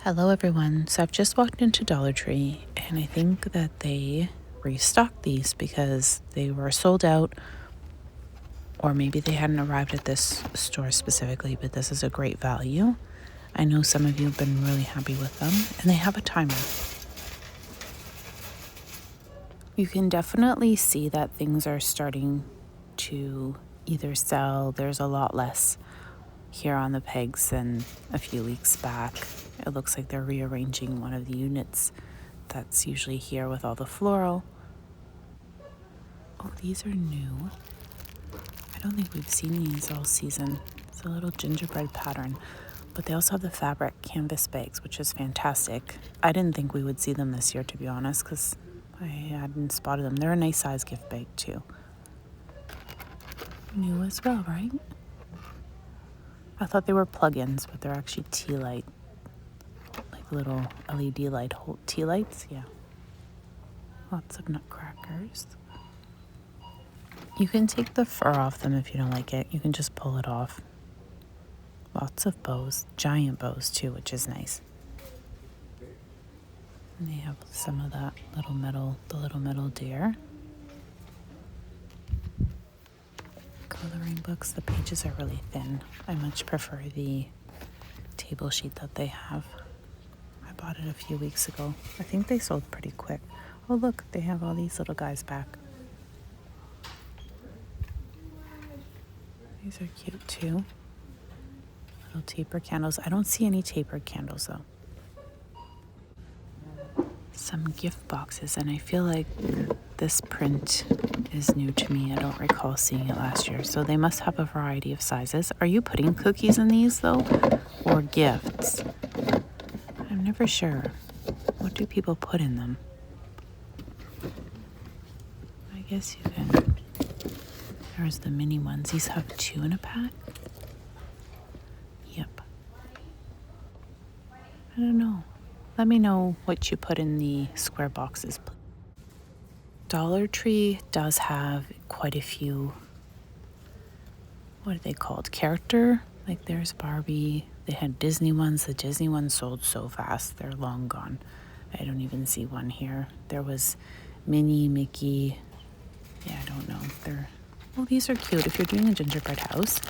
Hello everyone. So I've just walked into Dollartree and I think that they restocked these because they were sold out, or maybe they hadn't arrived at this store specifically, but this is a great value. I know some of you have been really happy with them, and they have a timer. You can definitely see that things are starting to either sell. There's a lot less here on the pegs than a few weeks back. It looks like they're rearranging one of the units that's usually here with all the floral. Oh, these are new. I don't think we've seen these all season. It's a little gingerbread pattern, but they also have the fabric canvas bags, which is fantastic. I didn't think we would see them this year, to be honest, because I hadn't spotted them. They're a nice size gift bag too. New as well, right? I thought they were plug-ins, but they're actually tea light, like little LED light tea lights. Yeah. Lots of nutcrackers. You can take the fur off them if you don't like it. You can just pull it off. Lots of bows, giant bows too, which is nice. And they have some of that little metal deer. Coloring books, the pages are really thin. I much prefer the table sheet that they have. I bought it a few weeks ago. I think they sold pretty quick. Oh look, they have all these little guys back. These are cute too. Little taper candles. I don't see any tapered candles though. Some gift boxes, and I feel like this print is new to me. I don't recall seeing it last year, so they must have a variety of sizes. Are you putting cookies in these though, or gifts? I'm never sure. What do people put in them? I guess you can. There's the mini ones. These have 2 in a pack. Yep. I don't know. Let me know what you put in the square boxes. Dollar Tree does have quite a few, what are they called? Character? Like there's Barbie. They had Disney ones. The Disney ones sold so fast. They're long gone. I don't even see one here. There was Minnie, Mickey. Yeah, I don't know. Well, these are cute. If you're doing a gingerbread house,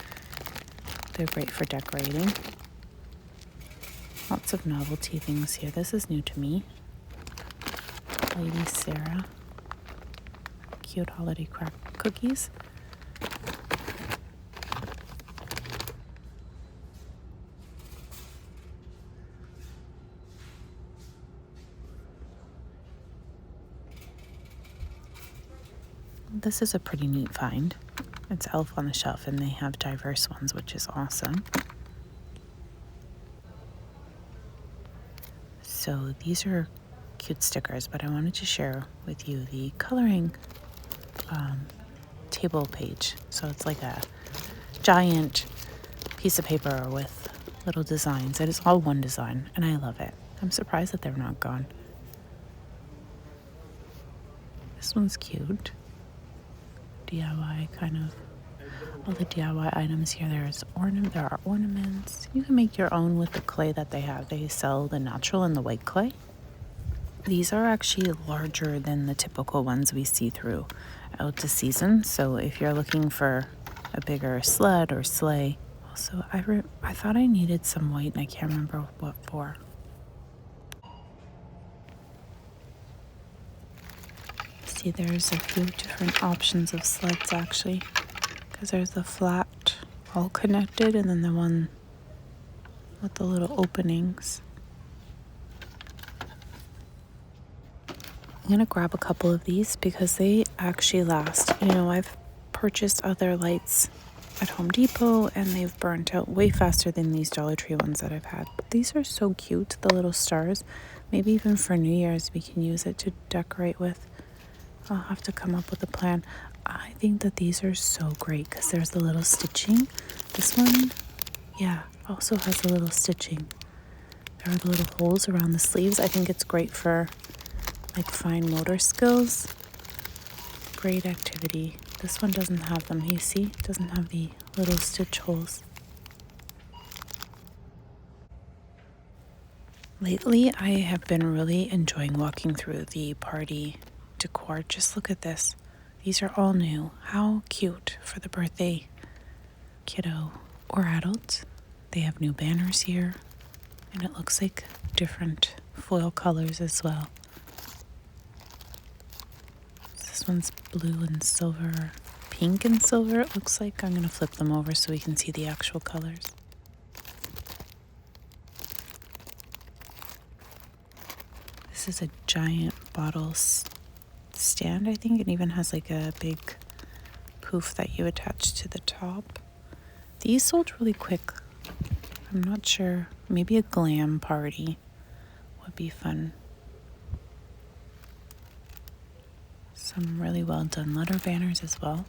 they're great for decorating. Lots of novelty things here. This is new to me. Lady Sarah. Cute holiday cookies. This is a pretty neat find. It's Elf on the Shelf, and they have diverse ones, which is awesome. So these are cute stickers, but I wanted to share with you the coloring table page. So it's like a giant piece of paper with little designs. It is all one design, and I love it. I'm surprised that they're not gone. This one's cute. DIY kind of. All the DIY items here. There are ornaments. You can make your own with the clay that they have. They sell the natural and the white clay. These are actually larger than the typical ones we see throughout the season. So if you're looking for a bigger sled or sleigh, also I thought I needed some white and I can't remember what for. See, there's a few different options of sleds actually, because there's the flat, all connected, and then the one with the little openings. I'm gonna grab a couple of these because they actually last. You know, I've purchased other lights at Home Depot and they've burnt out way faster than these Dollar Tree ones that I've had. But these are so cute, the little stars. Maybe even for New Year's we can use it to decorate with. I'll have to come up with a plan. I think that these are so great because there's the little stitching. This one, yeah, also has a little stitching. There are the little holes around the sleeves. I think it's great for like fine motor skills. Great activity. This one doesn't have them. You see? It doesn't have the little stitch holes. Lately, I have been really enjoying walking through the party decor. Just look at this. These are all new. How cute for the birthday kiddo or adult. They have new banners here, and it looks like different foil colors as well. This one's blue and silver, pink and silver it looks like. I'm going to flip them over so we can see the actual colors. This is a giant bottle stand, I think. It even has like a big poof that you attach to the top. These sold really quick. I'm not sure. Maybe a glam party would be fun. Some really well done letter banners as well.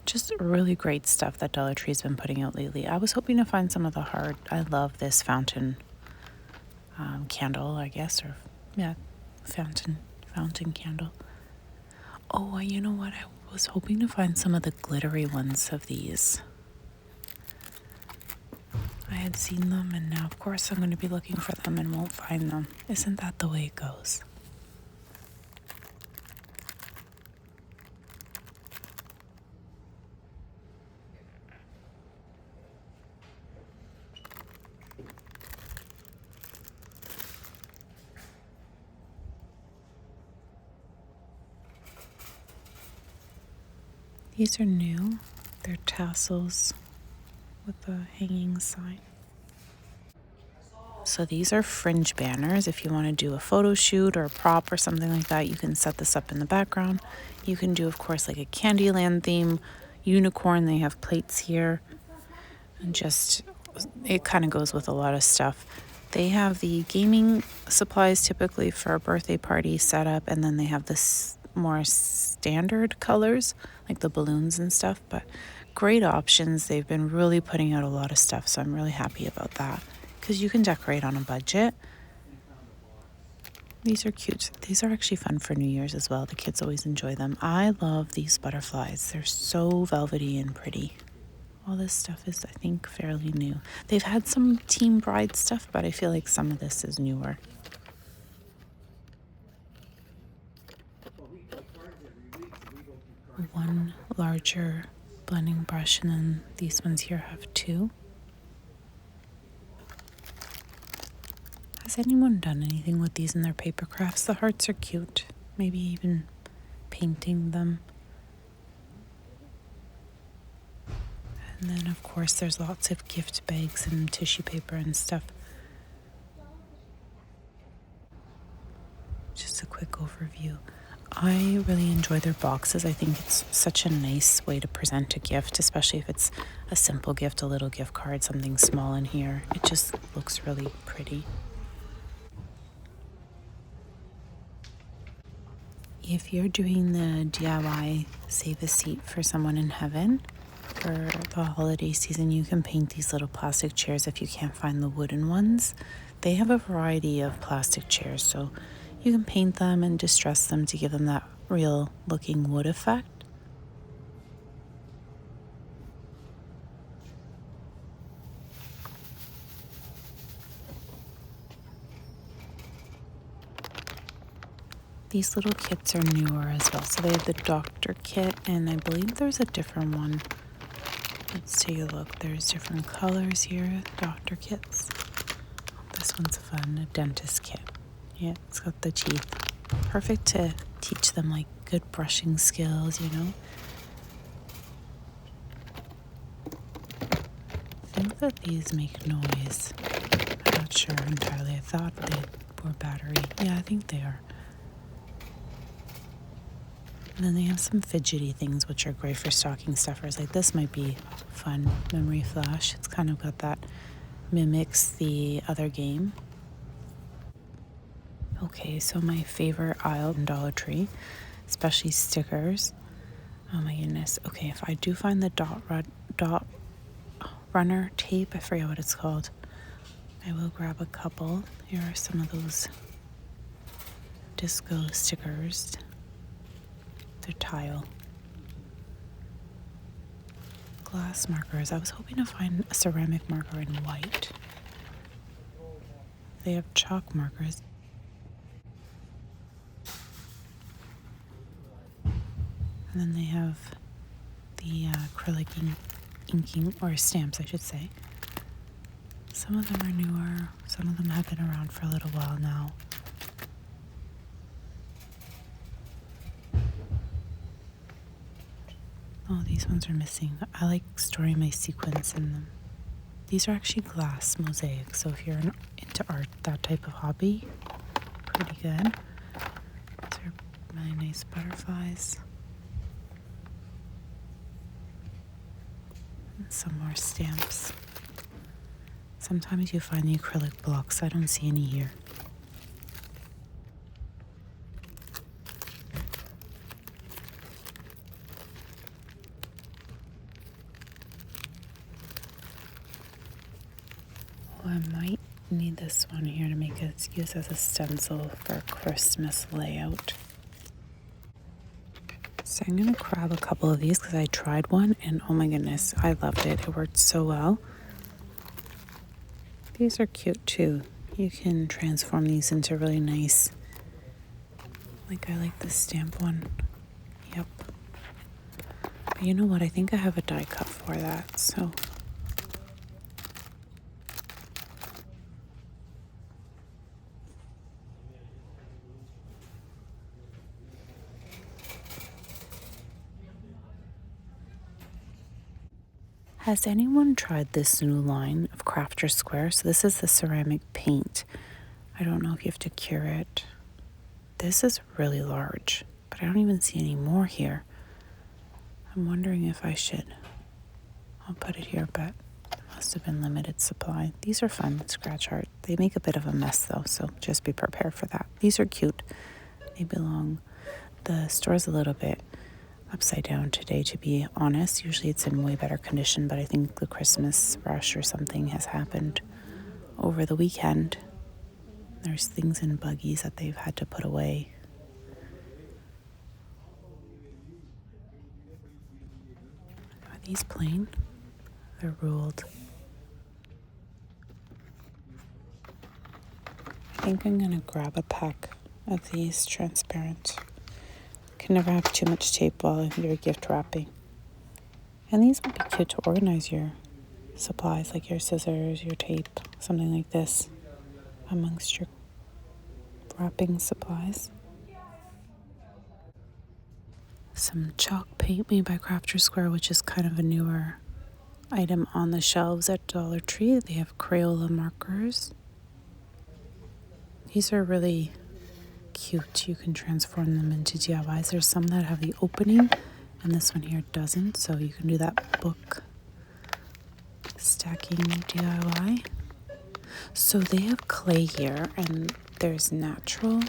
Just really great stuff that Dollar Tree's been putting out lately. I was hoping to find some of the I love this fountain candle, I guess, or yeah, fountain candle. Oh, you know what? I was hoping to find some of the glittery ones of these. I had seen them, and now, of course, I'm going to be looking for them and won't find them. Isn't that the way it goes? These are new. They're tassels with a hanging sign. So these are fringe banners. If you want to do a photo shoot or a prop or something like that, you can set this up in the background. You can do, of course, like a Candyland theme, unicorn. They have plates here. And just, it kind of goes with a lot of stuff. They have the gaming supplies typically for a birthday party setup, and then they have this more standard colors, like the balloons and stuff, but great options. They've been really putting out a lot of stuff, so I'm really happy about that because you can decorate on a budget. These are cute. These are actually fun for New Year's as well. The kids always enjoy them. I love these butterflies. They're so velvety and pretty. All this stuff is, I think, fairly new. They've had some Team Bride stuff, but I feel like some of this is newer. One larger blending brush, and then these ones here have two. Has anyone done anything with these in their paper crafts? The hearts are cute. Maybe even painting them. And then, of course, there's lots of gift bags and tissue paper and stuff. Just a quick overview. I really enjoy their boxes. I think it's such a nice way to present a gift, especially if it's a simple gift, a little gift card, something small in here. It just looks really pretty. If you're doing the DIY Save a Seat for Someone in Heaven for the holiday season, you can paint these little plastic chairs if you can't find the wooden ones. They have a variety of plastic chairs, so you can paint them and distress them to give them that real looking wood effect. These little kits are newer as well. So they have the doctor kit, and I believe there's a different one. Let's take a look. There's different colors here, doctor kits. This one's fun, a dentist kit. Yeah, it's got the teeth. Perfect to teach them like good brushing skills, you know. I think that these make noise. I'm not sure entirely. I thought they were battery. Yeah, I think they are. And then they have some fidgety things which are great for stocking stuffers. Like this might be fun, memory flash. It's kind of got that, mimics the other game. Okay, so my favorite aisle in Dollar Tree, especially stickers. Oh my goodness. Okay, if I do find the dot runner tape, I forget what it's called, I will grab a couple. Here are some of those disco stickers. They're tile. Glass markers. I was hoping to find a ceramic marker in white. They have chalk markers. And then they have the acrylic inking, or stamps, I should say. Some of them are newer. Some of them have been around for a little while now. Oh, these ones are missing. I like storing my sequins in them. These are actually glass mosaics, so if you're into art, that type of hobby, pretty good. These are really nice butterflies. And some more stamps. Sometimes you find the acrylic blocks. I don't see any here. Oh, I might need this one here to make it use as a stencil for a Christmas layout. So I'm going to grab a couple of these because I tried one and oh my goodness, I loved it. It worked so well. These are cute too. You can transform these into really nice, like I like this stamp one. Yep. But you know what? I think I have a die cut for that, so. Has anyone tried this new line of Crafter Square? So this is the ceramic paint. I don't know if you have to cure it. This is really large, but I don't even see any more here. I'm wondering if I should. I'll put it here, but it must have been limited supply. These are fun, scratch art. They make a bit of a mess though, so just be prepared for that. These are cute. They belong. The store's a little bit upside down today, to be honest. Usually it's in way better condition, but I think the Christmas rush or something has happened over the weekend. There's things in buggies that they've had to put away. Are these plain? They're ruled. I think I'm gonna grab a pack of these transparent. Can never have too much tape while you're gift wrapping. And these would be cute to organize your supplies, like your scissors, your tape, something like this, amongst your wrapping supplies. Some chalk paint made by Crafter Square, which is kind of a newer item on the shelves at Dollartree. They have Crayola markers. These are really cute. You can transform them into DIYs. There's some that have the opening, and this one here doesn't, so you can do that book stacking DIY. So they have clay here, and there's natural,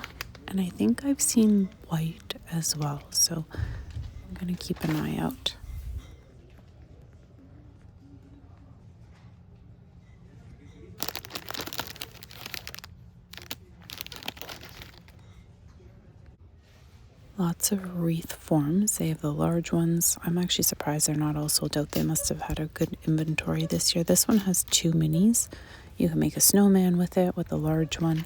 and I think I've seen white as well, so I'm gonna keep an eye out. Lots of wreath forms. They have the large ones. I'm actually surprised they're not all sold out. They must have had a good inventory this year. This one has 2 minis. You can make a snowman with it, with the large one.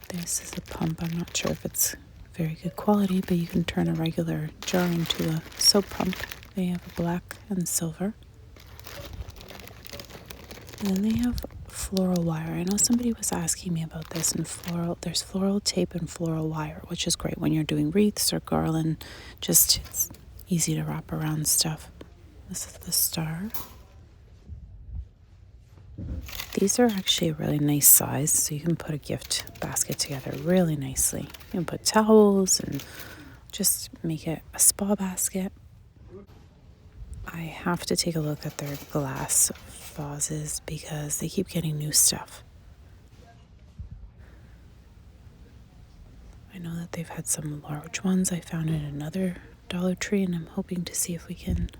This is a pump. I'm not sure if it's very good quality, but you can turn a regular jar into a soap pump. They have a black and silver. And then they have floral wire. I know somebody was asking me about this, and there's floral tape and floral wire, which is great when you're doing wreaths or garland. Just, it's easy to wrap around stuff. This is the star. These are actually a really nice size, so you can put a gift basket together really nicely. You can put towels and just make it a spa basket. I have to take a look at their glass vases because they keep getting new stuff. I know that they've had some large ones I found in another Dollar Tree, and I'm hoping to see if we can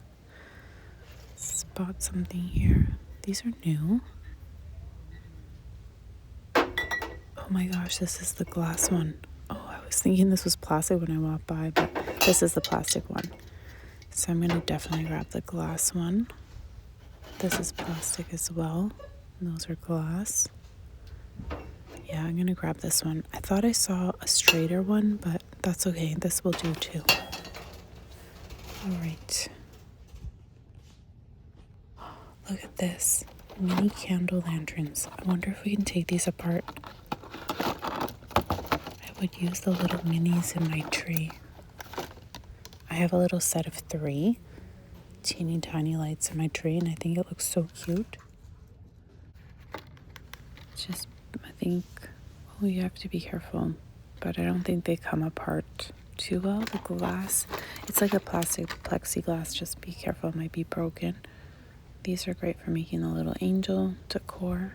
spot something here. These are new. Oh my gosh, this is the glass one. Oh, I was thinking this was plastic when I walked by, but this is the plastic one. So I'm going to definitely grab the glass one. This is plastic as well. And those are glass. Yeah, I'm gonna grab this one. I thought I saw a straighter one, but that's okay. This will do too. All right. Look at this. Mini candle lanterns. I wonder if we can take these apart. I would use the little minis in my tree. I have a little set of 3 teeny tiny lights in my tree, and I think it looks so cute. It's just, I think, well, you have to be careful, but I don't think they come apart too well. The glass, it's like a plastic plexiglass. Just be careful, it might be broken. These are great for making a little angel decor.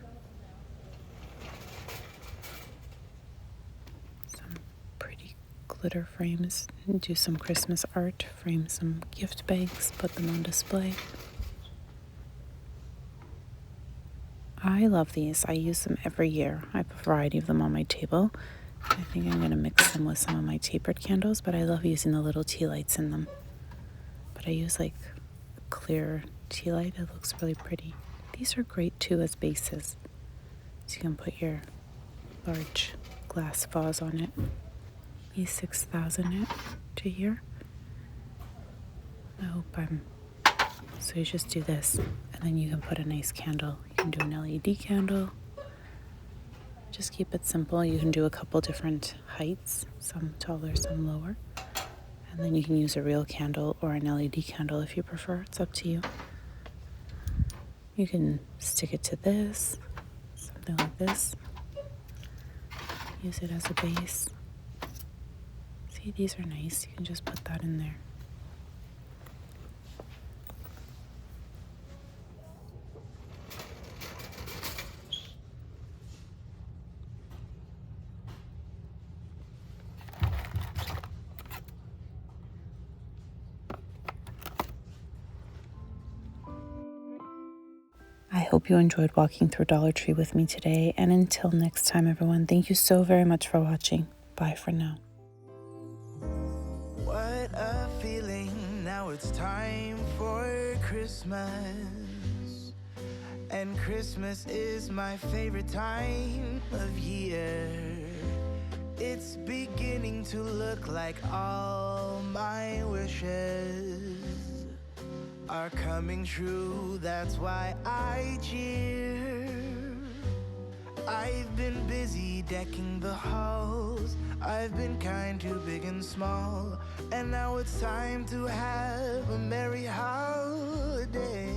Some pretty glitter frames. Do some Christmas art. Frame some gift bags. Put them on display. I love these. I use them every year. I have a variety of them on my table. I think I'm going to mix them with some of my tapered candles, but I love using the little tea lights in them. But I use like a clear tea light. It looks really pretty. These are great too as bases. So you can put your large glass vase on it. These 6,000 it to here. I hope I'm... So you just do this, and then you can put a nice candle. You can do an LED candle. Just keep it simple. You can do a couple different heights, some taller, some lower. And then you can use a real candle or an LED candle if you prefer. It's up to you. You can stick it to this, something like this. Use it as a base. See, these are nice. You can just put that in there. I hope you enjoyed walking through Dollar Tree with me today. And until next time, everyone, thank you so very much for watching. Bye for now. What a feeling. Now it's time for Christmas. And Christmas is my favorite time of year. It's beginning to look like all my wishes are coming true. That's why I cheer. I've been busy decking the halls. I've been kind to big and small. And now it's time to have a merry holiday.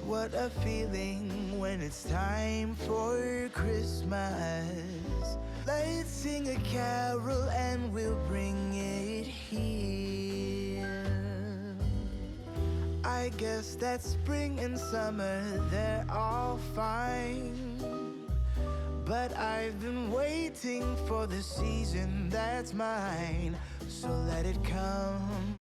What a feeling when it's time for Christmas. Let's sing a carol and we'll bring it here. I guess that spring and summer, they're all fine. But I've been waiting for the season that's mine. So let it come.